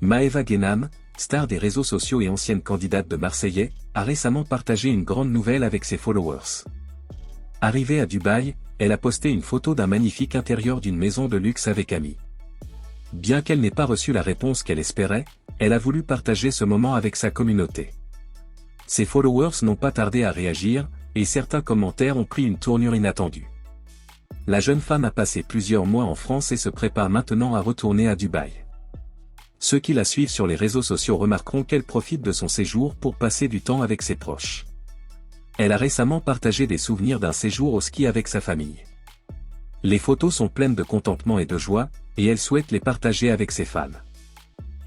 Maëva Guénam, star des réseaux sociaux et ancienne candidate de Marseillais, a récemment partagé une grande nouvelle avec ses followers. Arrivée à Dubaï, elle a posté une photo d'un magnifique intérieur d'une maison de luxe avec amis. Bien qu'elle n'ait pas reçu la réponse qu'elle espérait, elle a voulu partager ce moment avec sa communauté. Ses followers n'ont pas tardé à réagir, et certains commentaires ont pris une tournure inattendue. La jeune femme a passé plusieurs mois en France et se prépare maintenant à retourner à Dubaï. Ceux qui la suivent sur les réseaux sociaux remarqueront qu'elle profite de son séjour pour passer du temps avec ses proches. Elle a récemment partagé des souvenirs d'un séjour au ski avec sa famille. Les photos sont pleines de contentement et de joie, et elle souhaite les partager avec ses fans.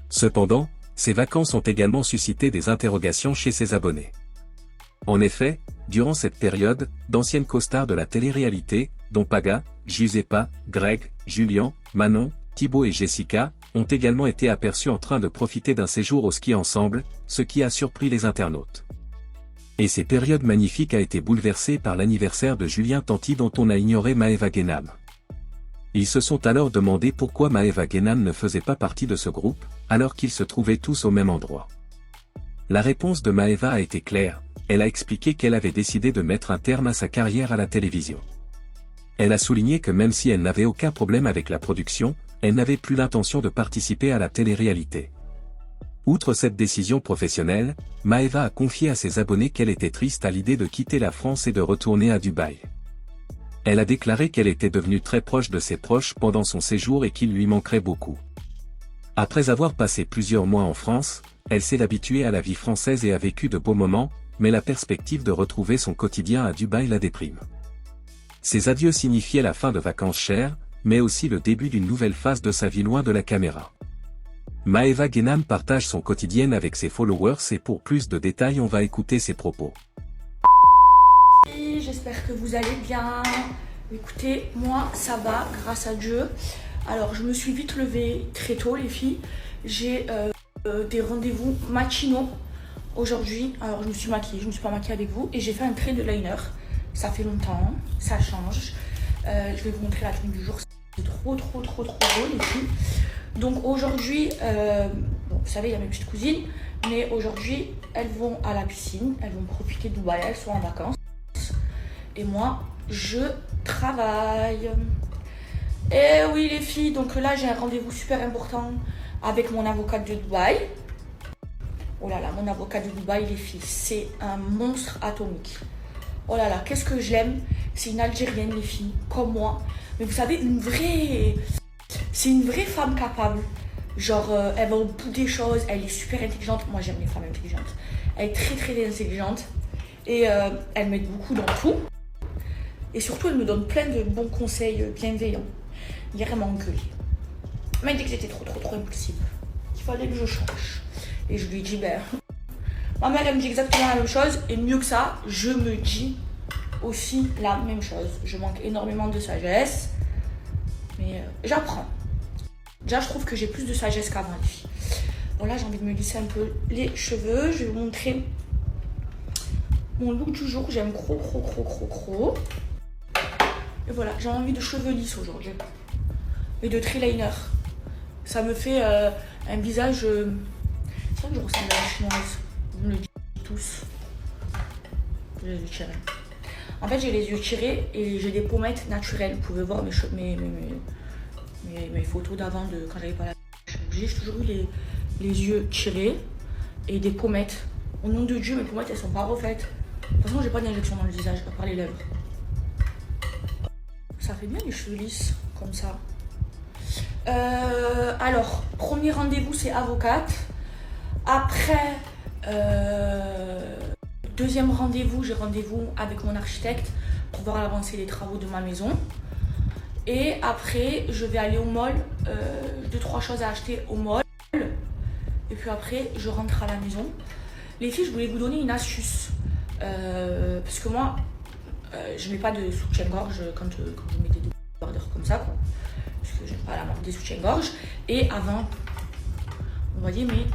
Cependant, ces vacances ont également suscité des interrogations chez ses abonnés. En effet, durant cette période, d'anciennes co-stars de la télé-réalité, dont Paga, Giuseppa, Greg, Julien, Manon, Thibaut et Jessica, ont également été aperçus en train de profiter d'un séjour au ski ensemble, ce qui a surpris les internautes. Et ces périodes magnifiques a été bouleversée par l'anniversaire de Julien Tanti dont on a ignoré Maëva Guénam. Ils se sont alors demandé pourquoi Maëva Guénam ne faisait pas partie de ce groupe, alors qu'ils se trouvaient tous au même endroit. La réponse de Maëva a été claire, elle a expliqué qu'elle avait décidé de mettre un terme à sa carrière à la télévision. Elle a souligné que même si elle n'avait aucun problème avec la production, elle n'avait plus l'intention de participer à la télé-réalité. Outre cette décision professionnelle, Maëva a confié à ses abonnés qu'elle était triste à l'idée de quitter la France et de retourner à Dubaï. Elle a déclaré qu'elle était devenue très proche de ses proches pendant son séjour et qu'il lui manquerait beaucoup. Après avoir passé plusieurs mois en France, elle s'est habituée à la vie française et a vécu de beaux moments, mais la perspective de retrouver son quotidien à Dubaï la déprime. Ces adieux signifiaient la fin de vacances chères, mais aussi le début d'une nouvelle phase de sa vie loin de la caméra. Maëva Guénam partage son quotidien avec ses followers et pour plus de détails on va écouter ses propos. J'espère que vous allez bien. Écoutez, moi ça va grâce à Dieu. Alors je me suis vite levée très tôt les filles. J'ai des rendez-vous matinaux aujourd'hui. Alors je me suis maquillée, je ne me suis pas maquillée avec vous et j'ai fait un trait de liner. Ça fait longtemps, ça change. Je vais vous montrer la tenue du jour. C'est trop beau les filles. Donc aujourd'hui, bon, vous savez il y a mes petites cousines, mais aujourd'hui elles vont à la piscine, elles vont profiter de Dubaï, elles sont en vacances. Et moi, je travaille. Et oui les filles, donc là j'ai un rendez-vous super important avec mon avocate de Dubaï. Oh là là, mon avocat de Dubaï les filles, c'est un monstre atomique. Oh là là, qu'est-ce que je l'aime. C'est une Algérienne les filles, comme moi. Mais vous savez, c'est une vraie femme capable. Genre, elle va au bout des choses, elle est super intelligente. Moi j'aime les femmes intelligentes. Elle est très intelligente. Et elle m'aide beaucoup dans tout. Et surtout, elle me donne plein de bons conseils bienveillants. Hier, elle m'a engueulée. Elle m'a dit que j'étais trop impulsive. Qu'il fallait que je change. Et je lui ai dit, ben, ma mère, elle me dit exactement la même chose. Et mieux que ça, je me dis aussi la même chose. Je manque énormément de sagesse. Mais j'apprends. Déjà, je trouve que j'ai plus de sagesse qu'avant, les filles. Bon, là, j'ai envie de me lisser un peu les cheveux. Je vais vous montrer mon look du jour. J'aime gros. Et voilà, j'ai envie de cheveux lisses aujourd'hui. Et de tri-liner. Ça me fait un visage... C'est vrai que je ressemble à la chinoise. Vous me le dites tous. J'ai les yeux tirés. En fait, j'ai les yeux tirés et j'ai des pommettes naturelles. Vous pouvez voir mes photos d'avant de quand j'avais pas la chirurgie. J'ai toujours eu les yeux tirés et des pommettes. Au nom de Dieu, mes pommettes, elles sont pas refaites. De toute façon, j'ai pas d'injection dans le visage, à part les lèvres. Ça fait bien les cheveux lisses, comme ça. Alors, premier rendez-vous, c'est avocate. Après, deuxième rendez-vous, j'ai rendez-vous avec mon architecte pour voir l'avancée des travaux de ma maison. Et après, je vais aller au mall, 2-3 choses à acheter au mall. Et puis après, je rentre à la maison. Les filles, je voulais vous donner une astuce. Parce que moi, je mets pas de soutien-gorge quand vous mettez des bordeurs comme ça, quoi. Parce que j'aime pas la marque des soutiens-gorge. Et avant, vous voyez, mais...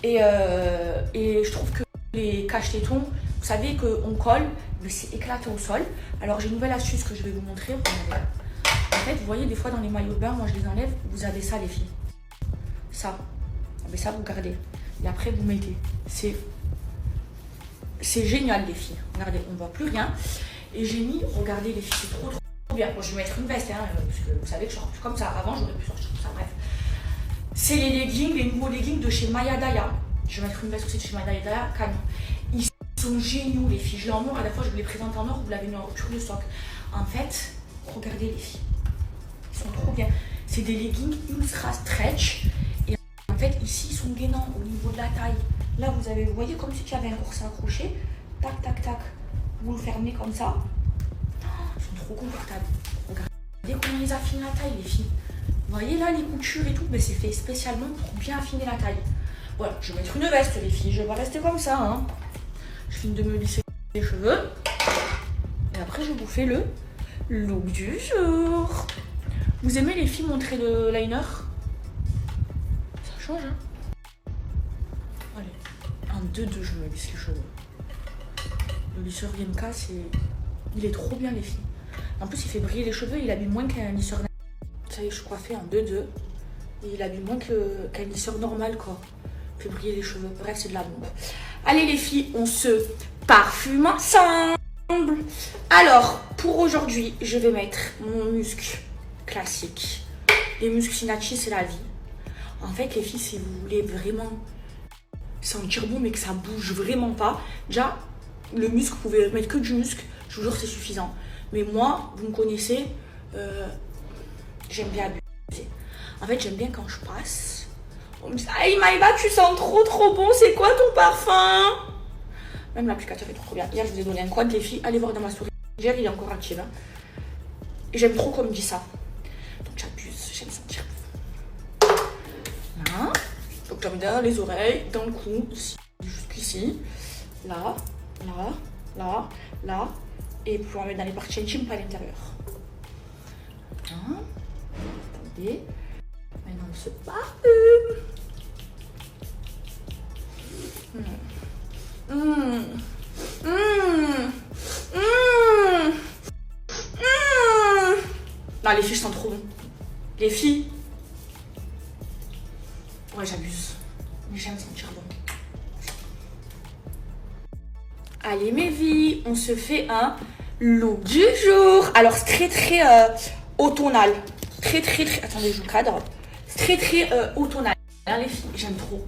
Et je trouve que les cache-tétons, vous savez qu'on colle, mais c'est éclaté au sol. Alors j'ai une nouvelle astuce que je vais vous montrer. En fait, vous voyez, des fois dans les maillots de bain, moi je les enlève, vous avez ça les filles. ça. Mais ça, vous gardez. Et après, vous mettez. C'est génial, les filles. Regardez, on ne voit plus rien. Et j'ai mis, regardez, les filles, c'est trop bien. Bon, je vais mettre une veste, hein, parce que vous savez que je sors plus comme ça. Avant, j'aurais pu sortir comme ça, bref. C'est les leggings, les nouveaux leggings de chez Maya Daya. Je vais mettre une veste aussi de chez Maya Daya, canon. Ils sont géniaux, les filles. Je l'ai en or, à la fois, je vous les présente en or, vous l'avez mis en rupture de stock. En fait, regardez, les filles. Ils sont trop bien. C'est des leggings ultra stretch. Et en fait, ici, ils sont gainants au niveau de la taille. Là, vous voyez comme si tu avais un corset accroché. Tac, tac, tac. Vous le fermez comme ça. Ils sont trop confortables. Regardez comment ils affinent la taille, les filles. Vous voyez là, les coutures et tout, mais c'est fait spécialement pour bien affiner la taille. Voilà, je vais mettre une veste, les filles. Je vais pas rester comme ça. Hein. Je finis de me lisser les cheveux. Et après, je vous fais le look du jour. Vous aimez, les filles, montrer le liner? Ça change, hein? Allez, en 2-2, je me lisse les cheveux. Le lisseur YMK, il est trop bien, les filles. En plus, il fait briller les cheveux, il habille moins qu'un lisseur. Ça y est, je suis coiffée en 2-2. Et il habille moins qu'un lisseur normal, quoi. Il fait briller les cheveux. Bref, c'est de la bombe. Allez, les filles, on se parfume ensemble. Alors, pour aujourd'hui, je vais mettre mon musc classique. Les muscles Sinachi, c'est la vie. En fait, les filles, si vous voulez vraiment sentir bon, mais que ça bouge vraiment pas, déjà, le muscle, vous pouvez mettre que du muscle. Je vous jure, c'est suffisant. Mais moi, vous me connaissez, j'aime bien abuser. En fait, j'aime bien quand je passe. On me dit, aïe, Maïba, tu sens trop bon. C'est quoi ton parfum? Même l'applicateur est trop bien. Hier, je vous ai donné un code, les filles. Allez voir dans ma story. Hier, il est encore actif. Hein. Et j'aime trop qu'on me dit ça. Donc, j'abuse. J'aime sentir. Là. Donc, j'en mets derrière les oreilles, dans le cou, jusqu'ici. Là, là, là, là. Et puis, on va mettre dans les parties intimes, pas à l'intérieur. Hein. Attendez. Maintenant, on se parfume. Non, les filles sont trop bons. Les filles. Ouais, j'abuse. Mais j'aime sentir bon. Allez, mes vies, on se fait un look du jour. Alors, c'est très automnal. Très. Attendez, je vous cadre. C'est très automnal. Hein, les filles, j'aime trop.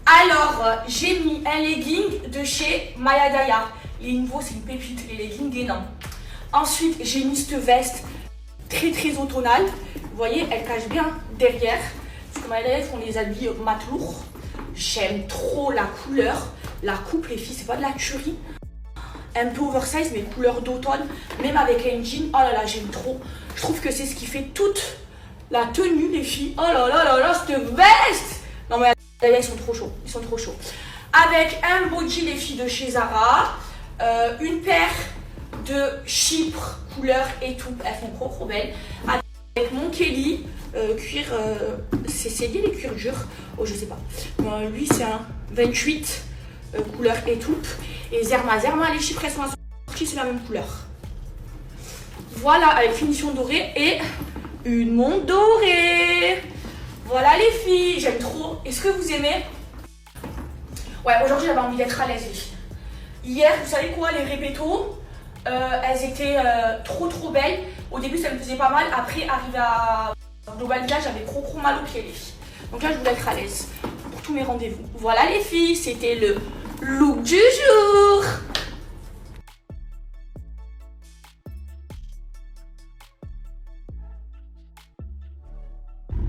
Alors, j'ai mis un legging de chez Maya Daya. Les nouveaux, c'est une pépite, les leggings gainants. Ensuite, j'ai mis cette veste très automnale. Vous voyez, elle cache bien derrière. Parce que Maya Daya font les habits mat lourds. J'aime trop la couleur. La coupe, les filles, c'est pas de la tuerie. Un peu oversize, mais couleur d'automne. Même avec un jean, oh là là, j'aime trop. Je trouve que c'est ce qui fait toute la tenue, les filles. Oh là là, cette veste. Non mais ils sont trop chauds, ils sont trop chauds. Avec un body, les filles, de chez Zara, une paire de Chypre, couleur étoupe, elles font trop belles. Avec mon Kelly, cuir, c'est lié les cuirs durs, oh je sais pas. Lui c'est un 28, couleur étoupe. Et Zerma, les Chypres elles sont assorties, c'est la même couleur. Voilà, avec finition dorée et une montre dorée. Voilà les filles, j'aime trop. Est-ce que vous aimez? Ouais, aujourd'hui j'avais envie d'être à l'aise, les filles. Hier, vous savez quoi, les répétos, elles étaient trop belles. Au début ça me faisait pas mal, après arrivé à Global Village, j'avais trop mal aux pieds, les filles. Donc là je voulais être à l'aise pour tous mes rendez-vous. Voilà les filles, c'était le look du jour.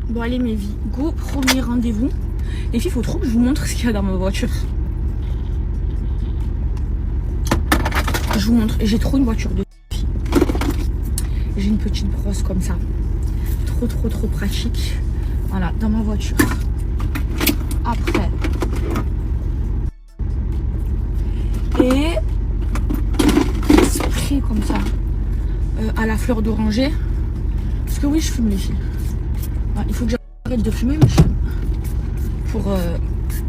Bon allez mes vies, go, premier rendez-vous. Les filles, il faut trop que je vous montre ce qu'il y a dans ma voiture. Je vous montre, j'ai trop une voiture de filles. J'ai une petite brosse comme ça. Trop pratique. Voilà, dans ma voiture. Après. Et spray comme ça. À la fleur d'oranger. Parce que oui, je fume les filles. Il faut que j'arrête de fumer, mais pour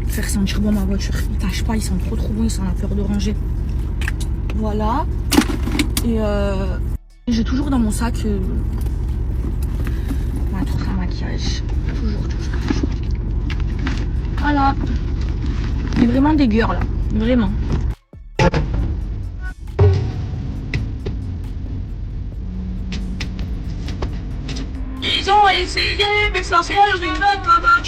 faire sentir bon ma voiture. Ils tâchent pas, ils sont trop bons, ils sont à la fleur d'oranger. Voilà. Et j'ai toujours dans mon sac ma trousse à maquillage. Toujours. est vraiment dégueu là, vraiment. Ils ont essayé, mais ça se je ne veux pas battre.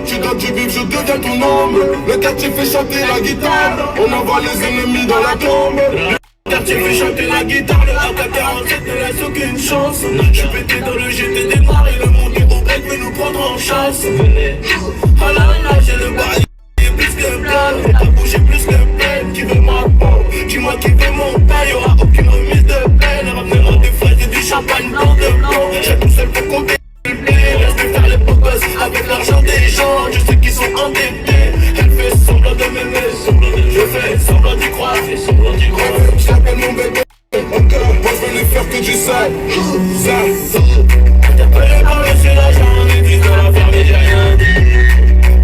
Tu dois tu vivre, je deviens ton ombre. Le quartier fait chanter la guitare. On envoie les ennemis dans la tombe. Le quartier fait chanter la guitare. Le AK-47 ne laisse aucune chance. Je suis pété dans le GT des paris. Le monde est au bec, mais nous prendre en chasse. À la nage, j'ai le bail. Plus que plein, ta bouche est plus que pleine. Qui veut ma peau, dis-moi qui veut mon pain. Y'aura aucune remise de peine. Ramenera des fraises et du champagne blanc de blanc. J'ai tout seul pour compter. Reste faire les beaux gosses avec l'argent des gens. Je sais qu'ils sont endettés. Elle fait semblant de m'aimer, je fais semblant d'y croire. Je t'appelle mon bébé. Moi je veux ne faire que du sale. T'as pas les balles sur l'argent. Les disent dans la ferme et j'ai rien dit.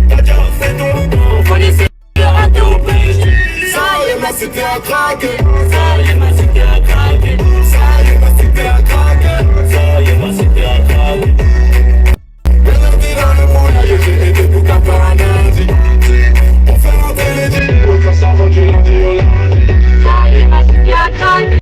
T'as déjà fait ton temps. Faut laisser le rater au péché. Ça y est, ma cité a craqué. Ça y est, ma cité a craqué. Ça y est, ma cité a craqué. Ça y est, ma cité a craqué. Dans le moulin, j'ai été pour qu'à faire un lundi. On fait rentrer les dits. On fait ça avant du lundi au lundi. Ça y est, ma cité a craqué.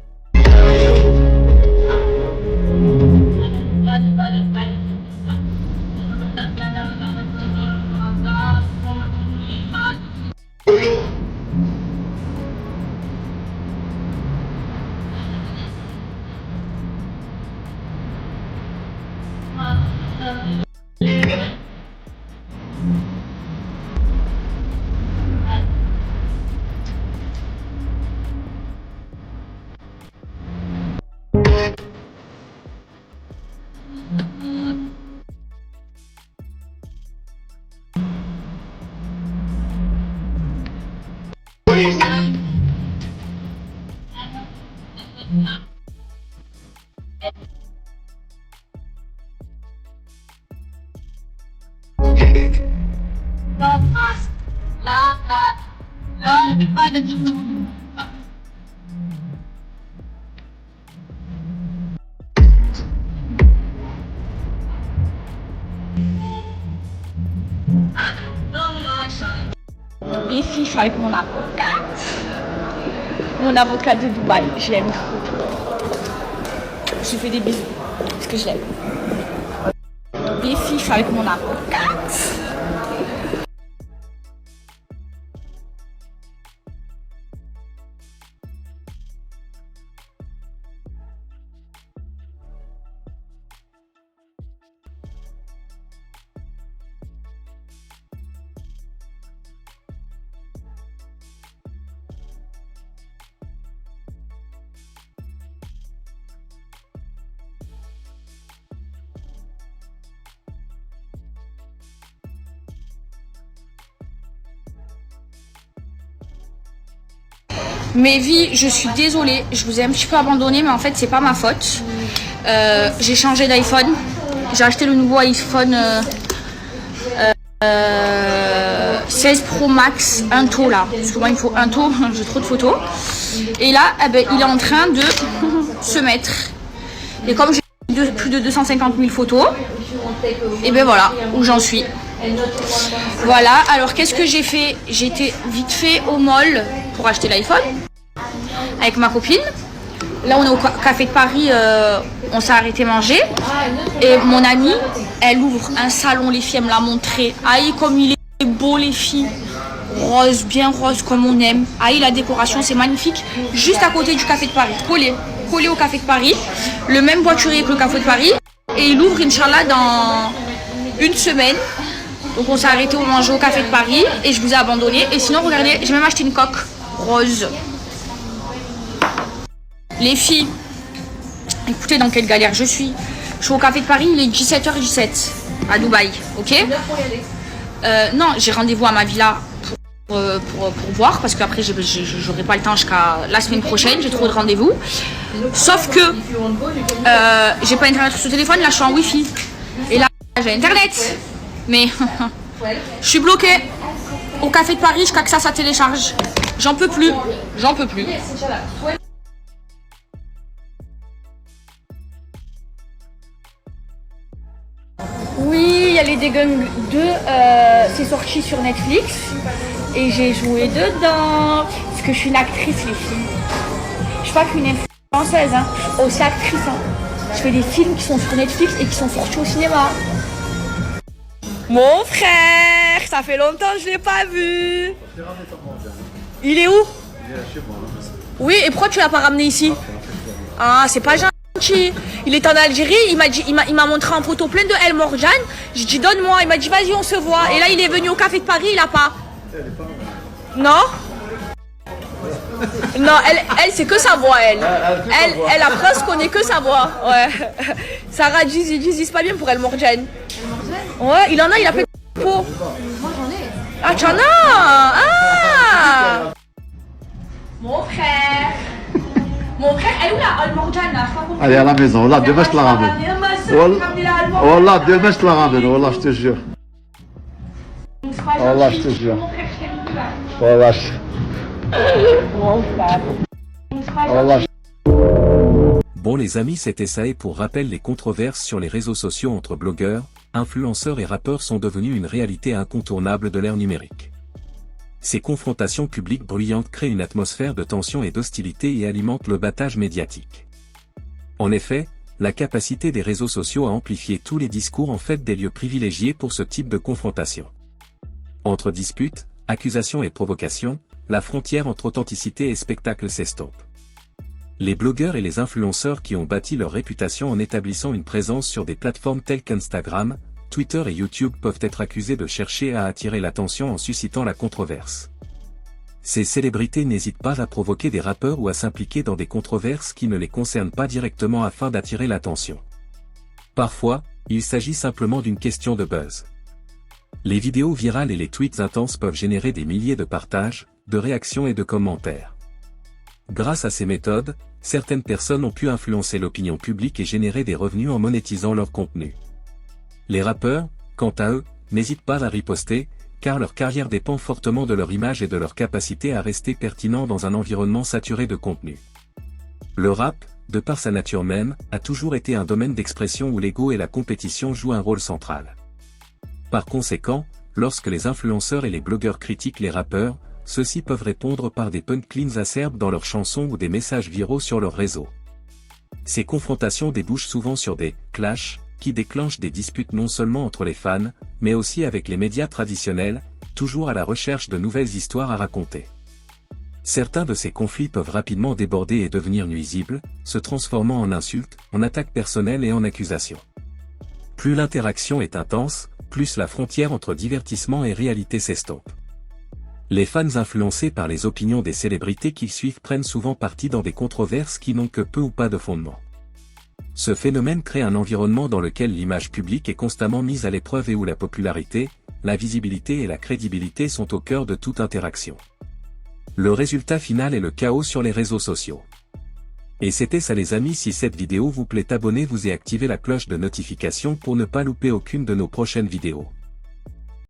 Ici, je suis avec mon avocate. Mon avocate de Dubaï, je l'aime trop. Je lui fais des bisous, parce que je l'aime. Ici, je suis avec mon avocate. Mes vies, je suis désolée, je vous ai un petit peu abandonné, mais en fait c'est pas ma faute. J'ai changé d'iPhone, j'ai acheté le nouveau iPhone 16 Pro Max, un taux là, parce que moi il me faut un taux, j'ai trop de photos. Et là, eh ben, il est en train de se mettre. Et comme j'ai plus de 250 000 photos, et ben voilà où j'en suis. Voilà, alors qu'est-ce que j'ai fait? J'étais vite fait au mall pour acheter l'iPhone avec ma copine. Là on est au Café de Paris, on s'est arrêté manger. Et mon amie, elle ouvre un salon, les filles, elle me l'a montré. Aïe comme il est beau les filles. Rose, bien rose comme on aime. Aïe la décoration c'est magnifique. Juste à côté du Café de Paris, collé au Café de Paris. Le même voiturier que le Café de Paris. Et il ouvre Inch'Allah dans une semaine. Donc on s'est arrêté au manger au Café de Paris et je vous ai abandonné. Et sinon regardez, j'ai même acheté une coque rose. Les filles, écoutez dans quelle galère je suis. Je suis au Café de Paris, il est 17h17 à Dubaï, ok. Non, j'ai rendez-vous à ma villa pour voir parce qu'après j'aurai pas le temps jusqu'à la semaine prochaine, j'ai trop de rendez-vous. Sauf que j'ai pas internet sur ce téléphone, là je suis en wifi. Et là j'ai internet. Mais je suis bloquée au Café de Paris jusqu'à que ça télécharge. J'en peux plus. J'en peux plus. Oui, il y a les Dégungs 2. C'est sorti sur Netflix. Et j'ai joué dedans. Parce que je suis une actrice, les filles. Je suis pas qu'une influenceuse, hein. Je suis aussi actrice. Hein. Je fais des films qui sont sur Netflix et qui sont sortis au cinéma. Mon frère, ça fait longtemps que je l'ai pas vu. Il est où? Il est chez moi. Oui, et pourquoi tu l'as pas ramené ici? Ah, c'est pas gentil. Il est en Algérie, il m'a montré en photo plein de El Morjan. J'ai dit donne-moi, il m'a dit vas-y on se voit. Et là il est venu au Café de Paris, il a pas. Non? Non, elle c'est que sa voix, elle. Elle après se connaît que sa voix. Ouais. Sarah Djizi, c'est pas bien pour El Morjan. Ouais, il en a, il a plein de peau. Moi j'en ai. Ah, tu en as? Ah! Mon frère, elle est où la El Morjan là? Elle est à la maison, là, demain je te la ramène. Wallah, demain je te la ramène, wallah, je te jure. Wallah, je te jure. Wallah. Wallah. Bon les amis, c'était ça et pour rappel les controverses sur les réseaux sociaux entre blogueurs, influenceurs et rappeurs sont devenues une réalité incontournable de l'ère numérique. Ces confrontations publiques bruyantes créent une atmosphère de tension et d'hostilité et alimentent le battage médiatique. En effet, la capacité des réseaux sociaux à amplifier tous les discours en fait des lieux privilégiés pour ce type de confrontation. Entre disputes, accusations et provocations, la frontière entre authenticité et spectacle s'estompe. Les blogueurs et les influenceurs qui ont bâti leur réputation en établissant une présence sur des plateformes telles qu'Instagram, Twitter et YouTube peuvent être accusés de chercher à attirer l'attention en suscitant la controverse. Ces célébrités n'hésitent pas à provoquer des rappeurs ou à s'impliquer dans des controverses qui ne les concernent pas directement afin d'attirer l'attention. Parfois, il s'agit simplement d'une question de buzz. Les vidéos virales et les tweets intenses peuvent générer des milliers de partages, de réactions et de commentaires. Grâce à ces méthodes, certaines personnes ont pu influencer l'opinion publique et générer des revenus en monétisant leur contenu. Les rappeurs, quant à eux, n'hésitent pas à riposter, car leur carrière dépend fortement de leur image et de leur capacité à rester pertinent dans un environnement saturé de contenu. Le rap, de par sa nature même, a toujours été un domaine d'expression où l'ego et la compétition jouent un rôle central. Par conséquent, lorsque les influenceurs et les blogueurs critiquent les rappeurs, ceux-ci peuvent répondre par des punchlines acerbes dans leurs chansons ou des messages viraux sur leurs réseaux. Ces confrontations débouchent souvent sur des « clashs » qui déclenchent des disputes non seulement entre les fans, mais aussi avec les médias traditionnels, toujours à la recherche de nouvelles histoires à raconter. Certains de ces conflits peuvent rapidement déborder et devenir nuisibles, se transformant en insultes, en attaques personnelles et en accusations. Plus l'interaction est intense, plus la frontière entre divertissement et réalité s'estompe. Les fans influencés par les opinions des célébrités qu'ils suivent prennent souvent parti dans des controverses qui n'ont que peu ou pas de fondement. Ce phénomène crée un environnement dans lequel l'image publique est constamment mise à l'épreuve et où la popularité, la visibilité et la crédibilité sont au cœur de toute interaction. Le résultat final est le chaos sur les réseaux sociaux. Et c'était ça les amis, si cette vidéo vous plaît, abonnez-vous et activez la cloche de notification pour ne pas louper aucune de nos prochaines vidéos.